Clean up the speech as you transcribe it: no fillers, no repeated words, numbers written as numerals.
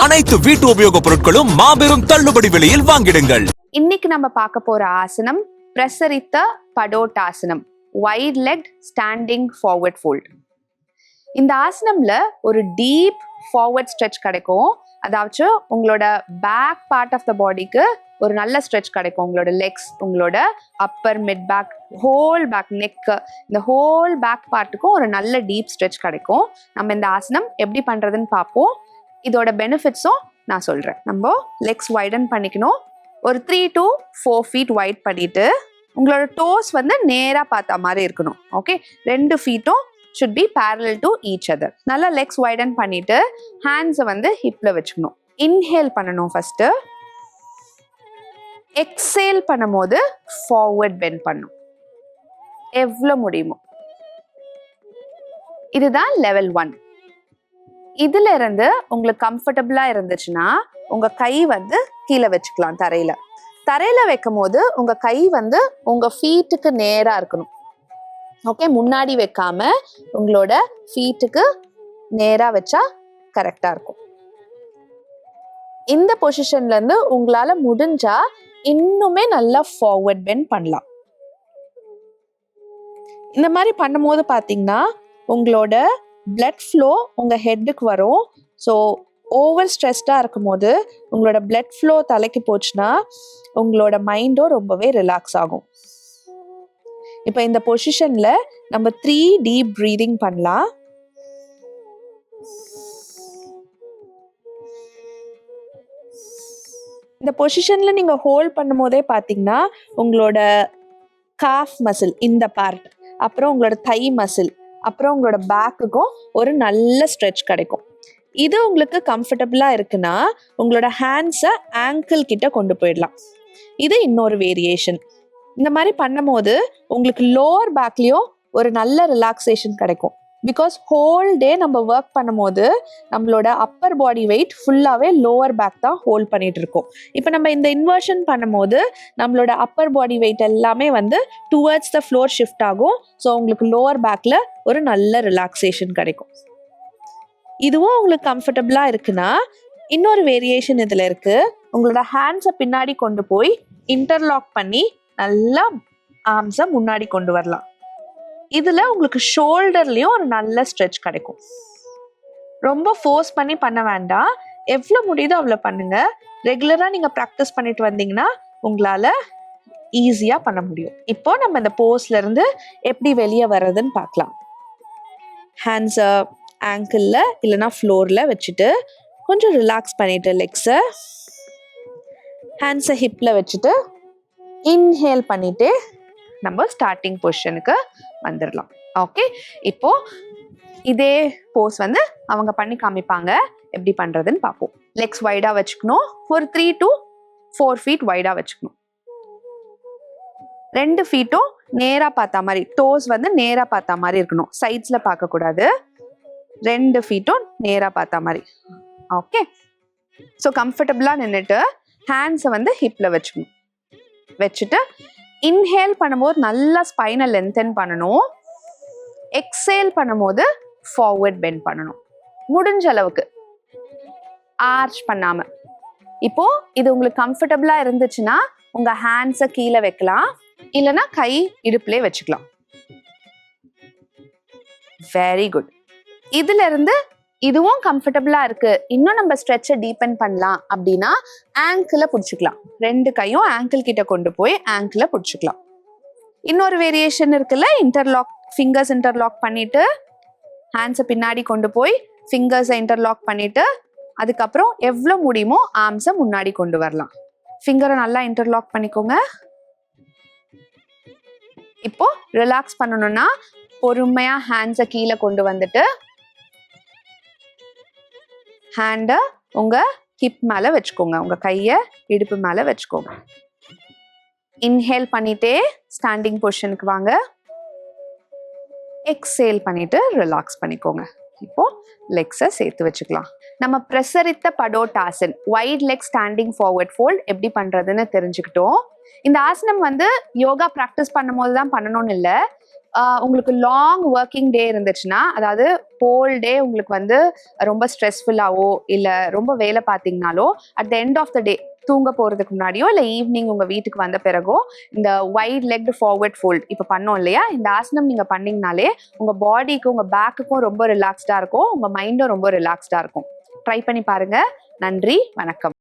அனைத்து வீட்டு உபயோகப் பொருட்களும் மாபெரும் தள்ளுபடி விலையில் வாங்கிடுங்கள். இன்னைக்கு நம்ம பார்க்க போற ஆசனம் பிரசரித்த படோட்டாசனம், wide leg standing forward fold. இந்த ஆசனம்ல ஒரு டீப் ஃபார்வர்ட் ஸ்ட்ரெச் கிடைக்கும். அதாவது உங்களோட பேக் பார்ட் ஆஃப் த பாடிக்கு ஒரு நல்ல ஸ்ட்ரெச் கிடைக்கும். உங்களோட லெக்ஸ், உங்களோட upper mid back, whole back, neck, இந்த ஹோல் பேக் பார்ட்டுக்கும் ஒரு நல்ல டீப் ஸ்ட்ரெச் கிடைக்கும். நம்ம இந்த ஆசனம் எப்படி பண்றதுன்னு பார்ப்போம். இதோட பெனிஃபிட்ஸும் நான் சொல்றேன். நம்ம லெக்ஸ் வைடன் பண்ணிக்கணும். ஒரு 3 to 4 feet வைட் பண்ணிட்டு உங்களோட டோஸ் வந்து நேரா பார்த்த மாதிரி இருக்கணும். Okay, 2 feet-ம் should be parallel to each other. நல்லா லெக்ஸ் வைடன் பண்ணிட்டு ஹேண்ட்ஸை வந்து ஹிப்ல வச்சுக்கணும். இன்ஹேல் பண்ணணும் ஃபர்ஸ்ட். எக்ஸேல் பண்ணும்போது ஃபார்வர்ட் பெண்ட் பண்ணும் எவ்வளோ முடியுமோ. இதுதான் லெவல் 1. இதுல இருந்து உங்களுக்கு கம்ஃபர்டபுளா இருந்துச்சுன்னா உங்க கை வந்து கீழே வச்சுக்கலாம். தரையில வைக்கும் போது உங்க கை வந்து உங்க ஃபீட்டுக்கு நேரா இருக்கணும். ஓகே, முன்னாடி வைக்காம உங்களோட ஃபீட்டுக்கு நேரா வச்சா கரெக்டா இருக்கும். இந்த பொசிஷன்ல இருந்து உங்களால முடிஞ்சா இன்னுமே நல்லா ஃபார்வர்ட் பெண்ட் பண்ணலாம். இந்த மாதிரி பண்ணும்போது பாத்தீங்கன்னா உங்களோட பிளட் ஃப்ளோ உங்க ஹெட்டுக்கு வரும். ஸோ ஓவர் ஸ்ட்ரெஸ்டா இருக்கும் போது உங்களோட பிளட் ஃப்ளோ தலைக்கு போச்சுன்னா உங்களோட மைண்டும் ரொம்பவே ரிலாக்ஸ் ஆகும். இப்போ இந்த பொசிஷன்ல நம்ம 3 டீப் பிரீதிங் பண்ணலாம். இந்த பொசிஷன்ல நீங்க ஹோல்ட் பண்ணும் போதே பாத்தீங்கன்னா உங்களோட காஃப் மசில், இந்த பார்ட், அப்புறம் உங்களோட தை மசில், அப்புறம் உங்களோட பேக்குக்கும் ஒரு நல்ல ஸ்ட்ரெச் கிடைக்கும். இது உங்களுக்கு கம்ஃபர்டபுளா இருக்குன்னா உங்களோட ஹேண்ட்ஸை ஆங்கிள் கிட்ட கொண்டு போயிடலாம். இது இன்னொரு வேரியேஷன். இந்த மாதிரி பண்ணும்போது உங்களுக்கு லோவர் பேக்லயும் ஒரு நல்ல ரிலாக்ஸேஷன் கிடைக்கும். பிகாஸ் ஹோல் டே நம்ம ஒர்க் பண்ணும்போது நம்மளோட அப்பர் பாடி வெயிட் ஃபுல்லாகவே லோவர் பேக் தான் ஹோல்ட் பண்ணிட்டு இருக்கோம். இப்போ நம்ம இந்த இன்வர்ஷன் பண்ணும்போது நம்மளோட அப்பர் பாடி வெயிட் எல்லாமே வந்து டுவர்ட்ஸ் த ஃப்ளோர் ஷிஃப்ட் ஆகும். ஸோ உங்களுக்கு லோவர் பேக்கில் ஒரு நல்ல ரிலாக்ஸேஷன் கிடைக்கும். இதுவும் உங்களுக்கு கம்ஃபர்டபுளாக இருக்குன்னா இன்னொரு வேரியேஷன் இதில் இருக்கு. உங்களோட ஹேண்ட்ஸை பின்னாடி கொண்டு போய் இன்டர்லாக் பண்ணி நல்லா ஆர்ம்ஸை முன்னாடி கொண்டு வரலாம். இதுல உங்களுக்கு ஷோல்டர்லயும் ஒரு நல்ல ஸ்ட்ரெச் கிடைக்கும். ரொம்ப ஃபோர்ஸ் பண்ண வேண்டாம். எவ்வளவு முடியுதோ அவ்வளோ பண்ணுங்க. ரெகுலரா நீங்க ப்ராக்டிஸ் பண்ணிட்டு வந்தீங்கன்னா உங்களால ஈஸியா பண்ண முடியும். இப்போ நம்ம இந்த போஸ்ல இருந்து எப்படி வெளியே வர்றதுன்னு பார்க்கலாம். ஹேண்ட்ஸை ஆங்கிள்ல இல்லைன்னா ஃப்ளோர்ல வச்சுட்டு கொஞ்சம் ரிலாக்ஸ் பண்ணிட்டு லெக்ஸை, ஹேண்ட்ஸை ஹிப்ல வச்சுட்டு இன்ஹேல் பண்ணிட்டு நம்ம ஸ்டார்டிங் பொசிஷனுக்கு வந்துடலாம். ஓகே, இப்போ இதே போஸ் வந்து அவங்க பண்ணி காமிப்பாங்க. எப்படி பண்றதுன்னு பார்ப்போம். லெக்ஸ் வைடா வச்சுக்கணும். ஒரு 3 to 4 feet வைடா வச்சுக்கணும். 2 feet-ம் நேரா பார்த்தா மாதிரி, டோஸ் வந்து நேரா பார்த்தா மாதிரி இருக்கணும். சைட்ஸ்ல பார்க்க கூடாது. 2 feet-ம் நேரா பார்த்தா மாதிரி. ஓகே, ஸோ கம்ஃபர்டபுளா நின்றுட்டு ஹேண்ட்ஸை வந்து ஹிப்ல வச்சுக்கணும். வச்சுட்டு இன்ஹேல் பண்ணும்போது நல்லா ஸ்பைனை லென்தன் பண்ணணும். எக்ஸேல் பண்ணும்போது ஃபார்வர்ட் பெண்ட் பண்ணணும். முடிஞ்ச அளவுக்கு ஆர்ச் பண்ணாம. இப்போ இது உங்களுக்கு கம்ஃபர்டபுளா இருந்துச்சுன்னா உங்க ஹேண்ட்ஸை கீழே வைக்கலாம், இல்லைன்னா கை இடுப்புலே வச்சுக்கலாம். Very good. இதுல இருந்து இதுவும் கம்ஃபர்டபுளா இருக்கு, இன்னும் நம்ம ஸ்ட்ரெச்சை டீப்பன் பண்ணலாம் அப்படின்னா ஆங்கிளை பிடிச்சிக்கலாம். 2 கையும் ஆங்கிள் கிட்ட கொண்டு போய் ஆங்கிளை பிடிச்சிக்கலாம். இன்னொரு வேரியேஷன் இருக்குல்ல, இன்டர்லாக், ஃபிங்கர்ஸ் இன்டர்லாக் பண்ணிட்டு ஹேண்ட்ஸை பின்னாடி கொண்டு போய் ஃபிங்கர்ஸை இன்டர்லாக் பண்ணிட்டு அதுக்கப்புறம் எவ்வளோ முடியுமோ ஆர்ம்ஸை முன்னாடி கொண்டு வரலாம். ஃபிங்கரை நல்லா இன்டர்லாக் பண்ணிக்கோங்க. இப்போ ரிலாக்ஸ் பண்ணணும்னா பொறுமையா ஹேண்ட்ஸை கீழே கொண்டு வந்துட்டு ஹேண்டை உங்க ஹிப் மேல வச்சுக்கோங்க. உங்க கையை இடுப்பு மேல வச்சுக்கோங்க. இன்ஹேல் பண்ணிட்டே ஸ்டாண்டிங் பொசிஷனுக்கு வாங்க. எக்ஸேல் பண்ணிட்டு ரிலாக்ஸ் பண்ணிக்கோங்க. இப்போ லெக்ஸை சேர்த்து வச்சுக்கலாம். நம்ம பிரசரித்த படோட்டாசன், wide leg standing forward fold எப்படி பண்றதுன்னு தெரிஞ்சுக்கிட்டோம். இந்த ஆசனம் வந்து யோகா ப்ராக்டிஸ் பண்ணும்போது தான் பண்ணணும்னு இல்லை, உங்களுக்கு லாங் ஒர்க்கிங் டே இருந்துச்சுன்னா, அதாவது ஹோல் டே உங்களுக்கு வந்து ரொம்ப ஸ்ட்ரெஸ்ஃபுல்லாவோ இல்லை ரொம்ப வேலை பார்த்தீங்கனாலோ at the end of the day தூங்க போகிறதுக்கு முன்னாடியோ இல்லை ஈவினிங் உங்கள் வீட்டுக்கு வந்த பிறகோ இந்த வைட் லெக்டு ஃபார்வர்ட் ஃபோல்ட் இப்போ பண்ணோம் இல்லையா, இந்த ஆசனம் நீங்கள் பண்ணிங்கனாலே உங்கள் பாடிக்கும் உங்கள் பேக்குக்கும் ரொம்ப ரிலாக்ஸ்டாக இருக்கும், உங்கள் மைண்டும் ரொம்ப ரிலாக்ஸ்டாக இருக்கும். ட்ரை பண்ணி பாருங்கள். நன்றி, வணக்கம்.